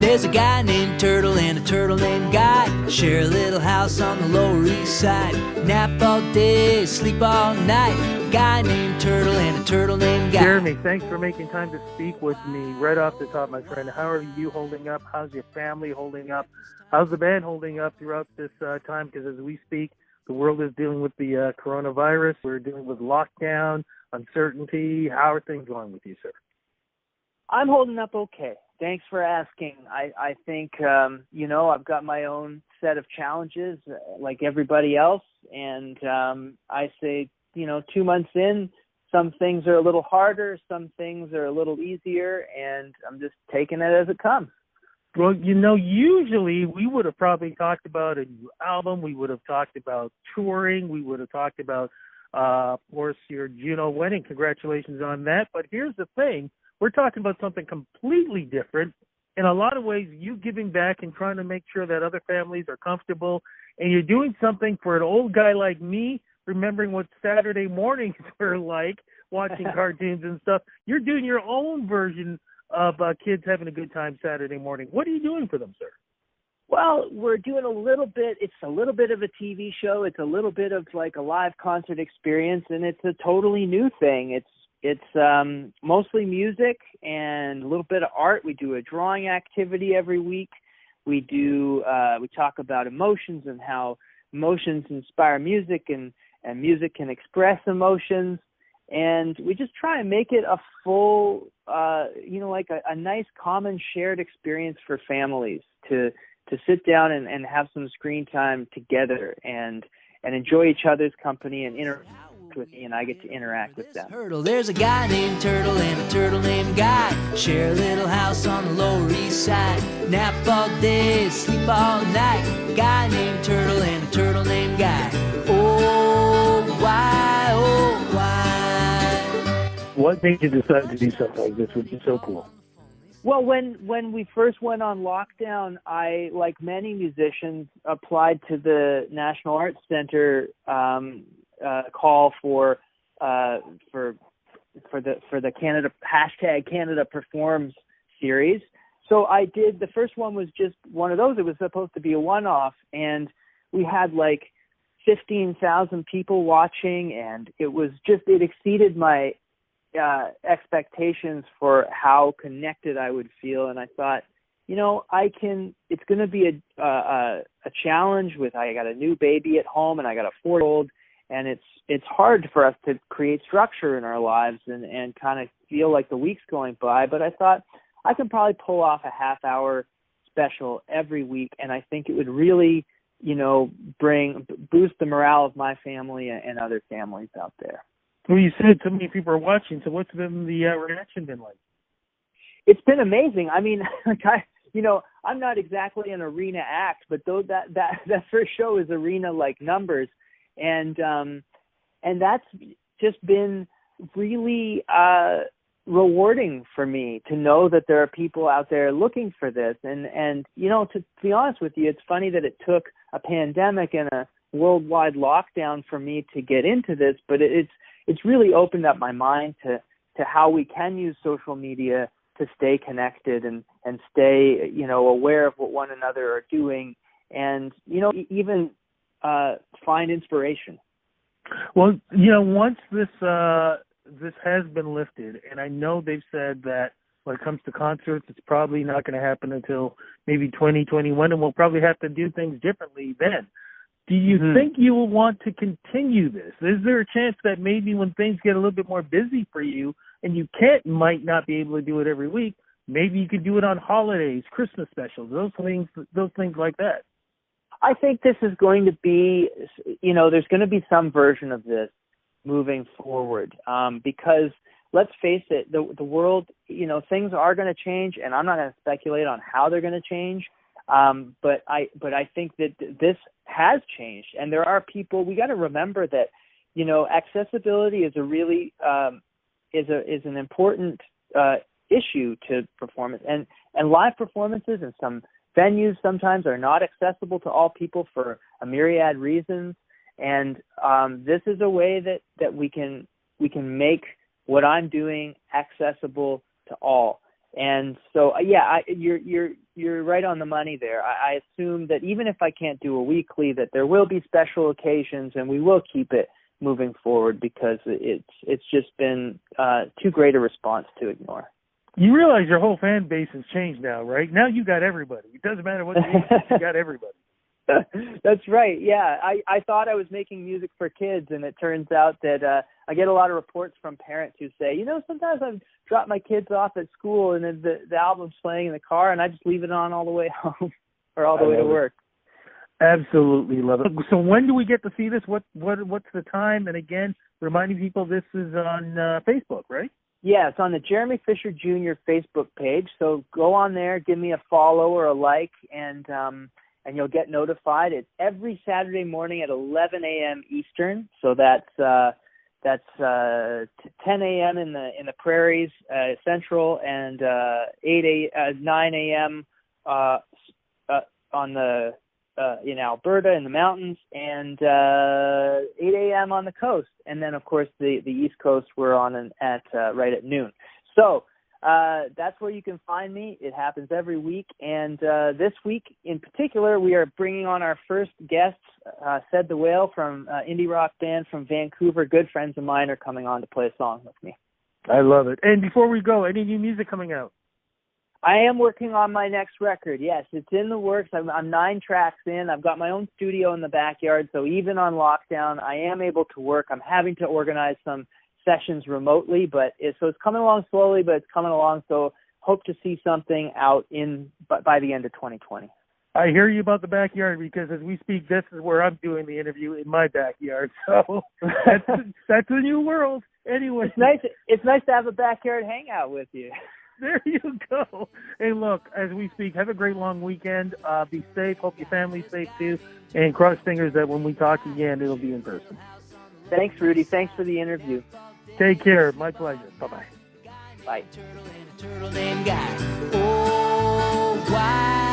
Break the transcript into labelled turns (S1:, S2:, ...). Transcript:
S1: There's a guy named Turtle and a turtle named Guy. Share a little house on the Lower East Side. Nap all day, sleep all night. A guy named Turtle and a turtle named Guy.
S2: Jeremy, thanks for making time to speak with me. Right off the top, my friend, how are you holding up? How's your family holding up? How's the band holding up throughout this time? Because as we speak, the world is dealing with the coronavirus. We're dealing with lockdown, uncertainty. How are things going with you, sir?
S3: I'm holding up okay. Thanks for asking. I think, I've got my own set of challenges like everybody else. And I say, 2 months in, some things are a little harder, some things are a little easier, and I'm just taking it as it comes.
S2: Well, usually we would have probably talked about a new album. We would have talked about touring. We would have talked about, of course, your Juno wedding. Congratulations on that. But here's the thing. We're talking about something completely different. In a lot of ways, you giving back and trying to make sure that other families are comfortable. And you're doing something for an old guy like me, remembering what Saturday mornings were like, watching cartoons and stuff. You're doing your own version of kids having a good time Saturday morning. What are you doing for them, sir?
S3: Well, we're doing a little bit. It's a little bit of a TV show. It's a little bit of like a live concert experience, and it's a totally new thing. It's mostly music and a little bit of art. We do a drawing activity every week. We talk about emotions and how emotions inspire music and music can express emotions. And we just try and make it a full, like a nice common shared experience for families to sit down and have some screen time together and enjoy each other's company and interact with me, and I get to interact with them.
S1: There's a guy named Turtle and a turtle named Guy. Share a little house on the Lower East Side. Nap all day, sleep all night. A guy named Turtle and a turtle named Guy. Oh, why, oh, why?
S2: What made you decide to do something like this, which is so cool?
S3: Well, when we first went on lockdown, I, like many musicians, applied to the National Arts Center call for the Canada #Canada Performs series. So I did. The first one was just one of those. It was supposed to be a one-off, and we had like 15,000 people watching, and it exceeded my expectations for how connected I would feel. And I thought, it's going to be a challenge with, I got a new baby at home and I got a 4-year-old, and it's hard for us to create structure in our lives and kind of feel like the week's going by. But I thought I can probably pull off a half-hour special every week, and I think it would really, boost the morale of my family and other families out there.
S2: Well, you said so many people are watching, so what's been the reaction been like?
S3: It's been amazing. I mean, I'm not exactly an arena act, but though that first show is arena-like numbers, and that's just been really rewarding for me to know that there are people out there looking for this. And to be honest with you, it's funny that it took a pandemic and a worldwide lockdown for me to get into this, but it's really opened up my mind to how we can use social media to stay connected and stay, aware of what one another are doing and, even find inspiration.
S2: Well, once this has been lifted, and I know they've said that when it comes to concerts, it's probably not going to happen until maybe 2021, and we'll probably have to do things differently then. Do you think you will want to continue this? Is there a chance that maybe when things get a little bit more busy for you and you might not be able to do it every week, maybe you could do it on holidays, Christmas specials, those things like that?
S3: I think this is going to be, there's going to be some version of this moving forward because let's face it, the world, things are going to change, and I'm not going to speculate on how they're going to change. But I think that this has changed, and there are people. We got to remember that, accessibility is a really is an important issue to performance, and live performances in some venues sometimes are not accessible to all people for a myriad reasons. And this is a way that we can make what I'm doing accessible to all. And so, you're right on the money there. I assume that even if I can't do a weekly, that there will be special occasions, and we will keep it moving forward because it's just been too great a response to ignore.
S2: You realize your whole fan base has changed now, right? Now you got everybody. It doesn't matter what the age is, you got everybody.
S3: That's right. Yeah, I thought I was making music for kids, and it turns out that I get a lot of reports from parents who say, sometimes I've dropped my kids off at school, and then the album's playing in the car, and I just leave it on all the way home or all the way to work.
S2: Absolutely love it. So when do we get to see this? What's the time? And again, reminding people this is on Facebook, right?
S3: Yeah, it's on the Jeremy Fisher Jr. Facebook page. So go on there, give me a follow or a like, and you'll get notified. It's every Saturday morning at 11 a.m. Eastern. So that's 10 a.m. in the prairies, Central, and 9 a.m. on the in Alberta in the mountains, and 8 a.m. on the coast. And then, of course, the East Coast we're on right at noon. So that's where you can find me. It happens every week. And this week in particular, we are bringing on our first guests. Said the Whale from indie rock band from Vancouver. Good friends of mine are coming on to play a song with me.
S2: I love it. And before we go, any new music coming out?
S3: I am working on my next record. Yes, it's in the works. I'm 9 tracks in. I've got my own studio in the backyard, so even on lockdown, I am able to work. I'm having to organize some sessions remotely, so it's coming along slowly, but it's coming along. So hope to see something out by the end of 2020.
S2: I hear you about the backyard because as we speak, this is where I'm doing the interview in my backyard. So that's a new world. Anyway,
S3: it's nice to have a backyard hangout with you.
S2: There you go. Hey, look, as we speak, have a great long weekend. Be safe. Hope your family's safe, too. And cross fingers that when we talk again, it'll be in person.
S3: Thanks, Rudy. Thanks for the interview.
S2: Take care. My pleasure. Bye-bye.
S3: Bye.
S1: Turtle named Guy. Oh, why?